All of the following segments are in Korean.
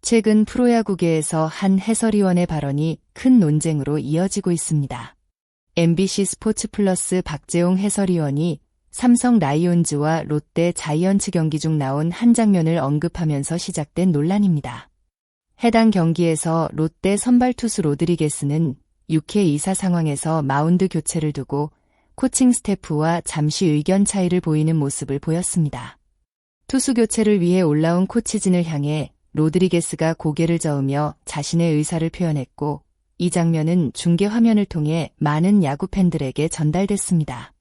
최근 프로야구계에서 한 해설위원의 발언이 큰 논쟁으로 이어지고 있습니다. MBC 스포츠 플러스 박재홍 해설위원이 삼성 라이온즈와 롯데 자이언츠 경기 중 나온 한 장면을 언급하면서 시작된 논란입니다. 해당 경기에서 롯데 선발 투수 로드리게스는 6회 2사 상황에서 마운드 교체를 두고 코칭 스태프와 잠시 의견 차이를 보이는 모습을 보였습니다. 투수 교체를 위해 올라온 코치진을 향해 로드리게스가 고개를 저으며 자신의 의사를 표현했고, 이 장면은 중계 화면을 통해 많은 야구 팬들에게 전달됐습니다.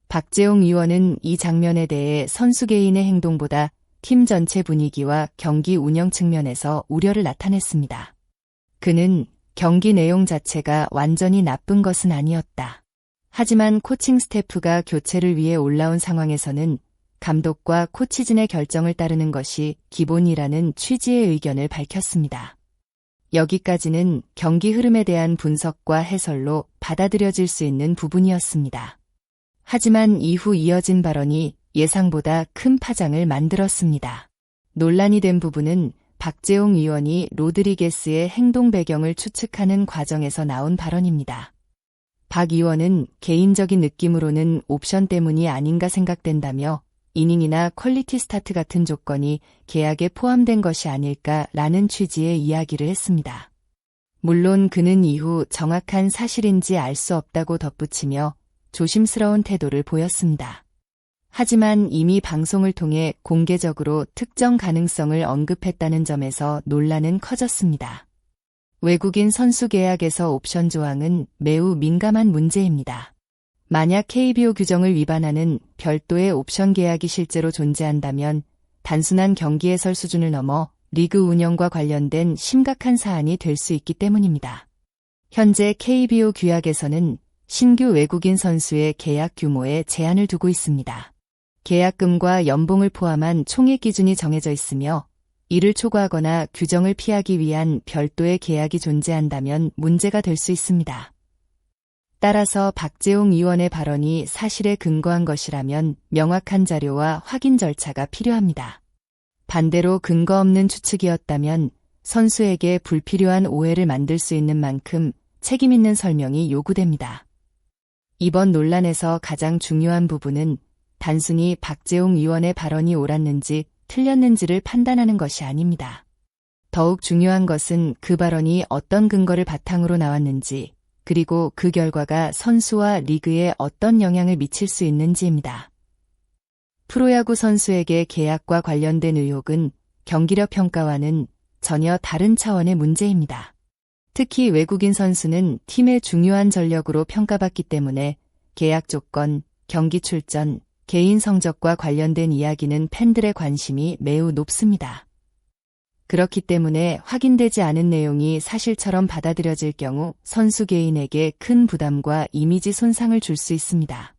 박재홍 위원은 이 장면에 대해 선수 개인의 행동보다 팀 전체 분위기와 경기 운영 측면에서 우려를 나타냈습니다. 그는 경기 내용 자체가 완전히 나쁜 것은 아니었다. 하지만 코칭 스태프가 교체를 위해 올라온 상황에서는 감독과 코치진의 결정을 따르는 것이 기본이라는 취지의 의견을 밝혔습니다. 여기까지는 경기 흐름에 대한 분석과 해설로 받아들여질 수 있는 부분이었습니다. 하지만 이후 이어진 발언이 예상보다 큰 파장을 만들었습니다. 논란이 된 부분은 박재홍 위원이 로드리게스의 행동 배경을 추측하는 과정에서 나온 발언입니다. 박 의원은 개인적인 느낌으로는 옵션 때문이 아닌가 생각된다며 이닝이나 퀄리티 스타트 같은 조건이 계약에 포함된 것이 아닐까라는 취지의 이야기를 했습니다. 물론 그는 이후 정확한 사실인지 알 수 없다고 덧붙이며 조심스러운 태도를 보였습니다. 하지만 이미 방송을 통해 공개적으로 특정 가능성을 언급했다는 점에서 논란은 커졌습니다. 외국인 선수 계약에서 옵션 조항은 매우 민감한 문제입니다. 만약 KBO 규정을 위반하는 별도의 옵션 계약이 실제로 존재한다면 단순한 경기 해설 수준을 넘어 리그 운영과 관련된 심각한 사안이 될 수 있기 때문입니다. 현재 KBO 규약에서는 신규 외국인 선수의 계약 규모에 제한을 두고 있습니다. 계약금과 연봉을 포함한 총액 기준이 정해져 있으며 이를 초과하거나 규정을 피하기 위한 별도의 계약이 존재한다면 문제가 될 수 있습니다. 따라서 박재홍 의원의 발언이 사실에 근거한 것이라면 명확한 자료와 확인 절차가 필요합니다. 반대로 근거 없는 추측이었다면 선수에게 불필요한 오해를 만들 수 있는 만큼 책임 있는 설명이 요구됩니다. 이번 논란에서 가장 중요한 부분은 단순히 박재홍 의원의 발언이 옳았는지 틀렸는지를 판단하는 것이 아닙니다. 더욱 중요한 것은 그 발언이 어떤 근거를 바탕으로 나왔는지, 그리고 그 결과가 선수와 리그에 어떤 영향을 미칠 수 있는지입니다. 프로야구 선수에게 계약과 관련된 의혹은 경기력 평가와는 전혀 다른 차원의 문제입니다. 특히 외국인 선수는 팀의 중요한 전력으로 평가받기 때문에 계약 조건, 경기 출전, 개인 성적과 관련된 이야기는 팬들의 관심이 매우 높습니다. 그렇기 때문에 확인되지 않은 내용이 사실처럼 받아들여질 경우 선수 개인에게 큰 부담과 이미지 손상을 줄 수 있습니다.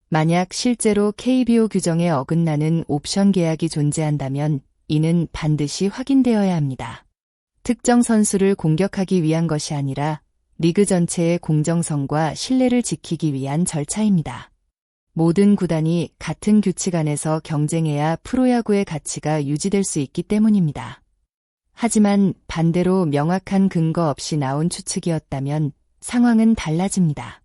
만약 실제로 KBO 규정에 어긋나는 옵션 계약이 존재한다면 이는 반드시 확인되어야 합니다. 특정 선수를 공격하기 위한 것이 아니라 리그 전체의 공정성과 신뢰를 지키기 위한 절차입니다. 모든 구단이 같은 규칙 안에서 경쟁해야 프로야구의 가치가 유지될 수 있기 때문입니다. 하지만 반대로 명확한 근거 없이 나온 추측이었다면 상황은 달라집니다.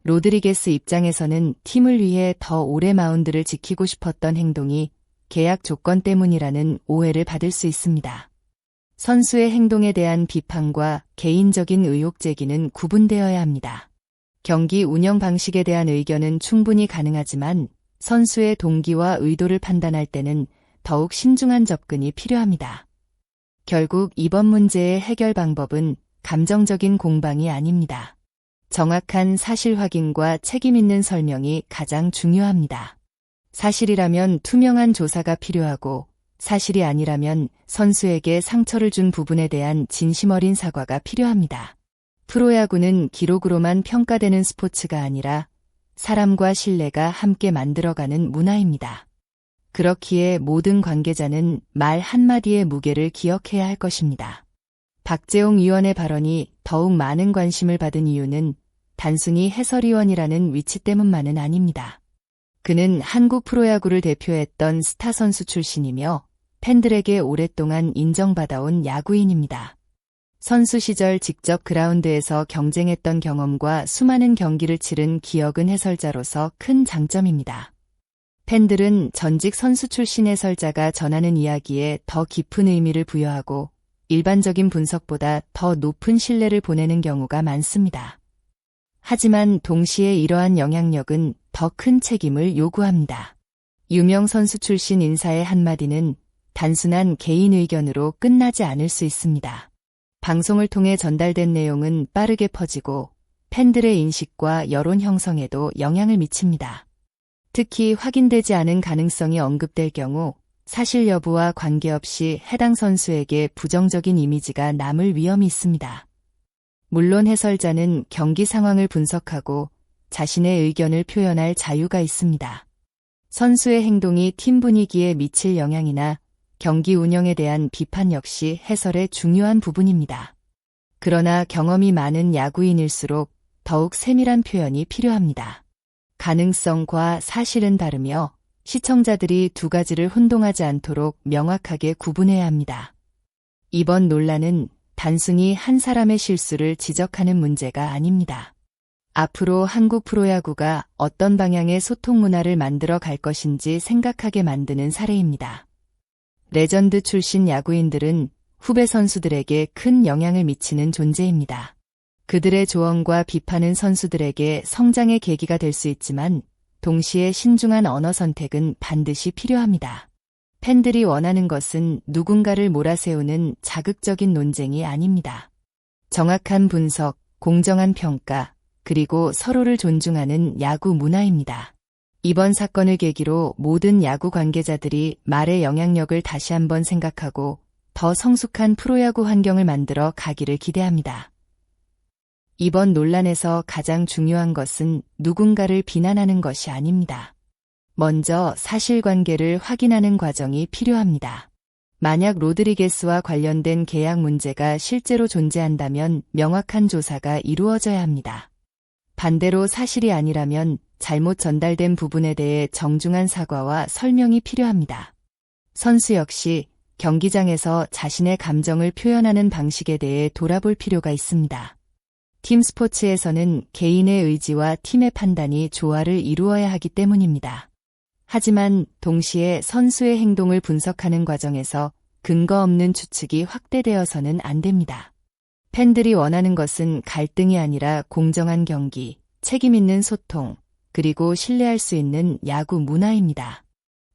로드리게스 입장에서는 팀을 위해 더 오래 마운드를 지키고 싶었던 행동이 계약 조건 때문이라는 오해를 받을 수 있습니다. 선수의 행동에 대한 비판과 개인적인 의혹 제기는 구분되어야 합니다. 경기 운영 방식에 대한 의견은 충분히 가능하지만 선수의 동기와 의도를 판단할 때는 더욱 신중한 접근이 필요합니다. 결국 이번 문제의 해결 방법은 감정적인 공방이 아닙니다. 정확한 사실 확인과 책임 있는 설명이 가장 중요합니다. 사실이라면 투명한 조사가 필요하고 사실이 아니라면 선수에게 상처를 준 부분에 대한 진심 어린 사과가 필요합니다. 프로야구는 기록으로만 평가되는 스포츠가 아니라 사람과 신뢰가 함께 만들어가는 문화입니다. 그렇기에 모든 관계자는 말 한마디의 무게를 기억해야 할 것입니다. 박재홍 위원의 발언이 더욱 많은 관심을 받은 이유는 단순히 해설위원이라는 위치 때문만은 아닙니다. 그는 한국 프로야구를 대표했던 스타 선수 출신이며 팬들에게 오랫동안 인정받아온 야구인입니다. 선수 시절 직접 그라운드에서 경쟁했던 경험과 수많은 경기를 치른 기억은 해설자로서 큰 장점입니다. 팬들은 전직 선수 출신 해설자가 전하는 이야기에 더 깊은 의미를 부여하고 일반적인 분석보다 더 높은 신뢰를 보내는 경우가 많습니다. 하지만 동시에 이러한 영향력은 더 큰 책임을 요구합니다. 유명 선수 출신 인사의 한마디는 단순한 개인 의견으로 끝나지 않을 수 있습니다. 방송을 통해 전달된 내용은 빠르게 퍼지고 팬들의 인식과 여론 형성에도 영향을 미칩니다. 특히 확인되지 않은 가능성이 언급될 경우 사실 여부와 관계없이 해당 선수에게 부정적인 이미지가 남을 위험이 있습니다. 물론 해설자는 경기 상황을 분석하고 자신의 의견을 표현할 자유가 있습니다. 선수의 행동이 팀 분위기에 미칠 영향이나 경기 운영에 대한 비판 역시 해설의 중요한 부분입니다. 그러나 경험이 많은 야구인일수록 더욱 세밀한 표현이 필요합니다. 가능성과 사실은 다르며 시청자들이 두 가지를 혼동하지 않도록 명확하게 구분해야 합니다. 이번 논란은 단순히 한 사람의 실수를 지적하는 문제가 아닙니다. 앞으로 한국 프로야구가 어떤 방향의 소통 문화를 만들어 갈 것인지 생각하게 만드는 사례입니다. 레전드 출신 야구인들은 후배 선수들에게 큰 영향을 미치는 존재입니다. 그들의 조언과 비판은 선수들에게 성장의 계기가 될 수 있지만 동시에 신중한 언어 선택은 반드시 필요합니다. 팬들이 원하는 것은 누군가를 몰아세우는 자극적인 논쟁이 아닙니다. 정확한 분석, 공정한 평가, 그리고 서로를 존중하는 야구 문화입니다. 이번 사건을 계기로 모든 야구 관계자들이 말의 영향력을 다시 한번 생각하고 더 성숙한 프로야구 환경을 만들어 가기를 기대합니다. 이번 논란에서 가장 중요한 것은 누군가를 비난하는 것이 아닙니다. 먼저 사실관계를 확인하는 과정이 필요합니다. 만약 로드리게스와 관련된 계약 문제가 실제로 존재한다면 명확한 조사가 이루어져야 합니다. 반대로 사실이 아니라면 잘못 전달된 부분에 대해 정중한 사과와 설명이 필요합니다. 선수 역시 경기장에서 자신의 감정을 표현하는 방식에 대해 돌아볼 필요가 있습니다. 팀 스포츠에서는 개인의 의지와 팀의 판단이 조화를 이루어야 하기 때문입니다. 하지만 동시에 선수의 행동을 분석하는 과정에서 근거 없는 추측이 확대되어서는 안 됩니다. 팬들이 원하는 것은 갈등이 아니라 공정한 경기, 책임 있는 소통, 그리고 신뢰할 수 있는 야구 문화입니다.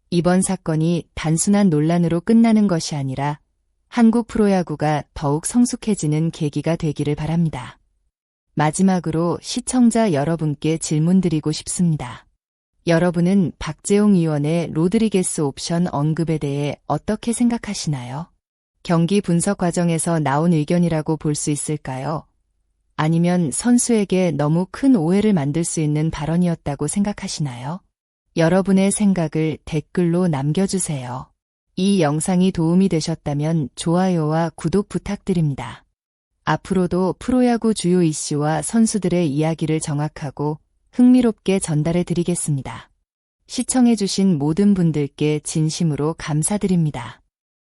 이번 사건이 단순한 논란으로 끝나는 것이 아니라 한국 프로야구가 더욱 성숙해지는 계기가 되기를 바랍니다. 마지막으로 시청자 여러분께 질문드리고 싶습니다. 여러분은 박재홍 의원의 로드리게스 옵션 언급에 대해 어떻게 생각하시나요? 경기 분석 과정에서 나온 의견이라고 볼 수 있을까요? 아니면 선수에게 너무 큰 오해를 만들 수 있는 발언이었다고 생각하시나요? 여러분의 생각을 댓글로 남겨주세요. 이 영상이 도움이 되셨다면 좋아요와 구독 부탁드립니다. 앞으로도 프로야구 주요 이슈와 선수들의 이야기를 정확하고 흥미롭게 전달해 드리겠습니다. 시청해주신 모든 분들께 진심으로 감사드립니다.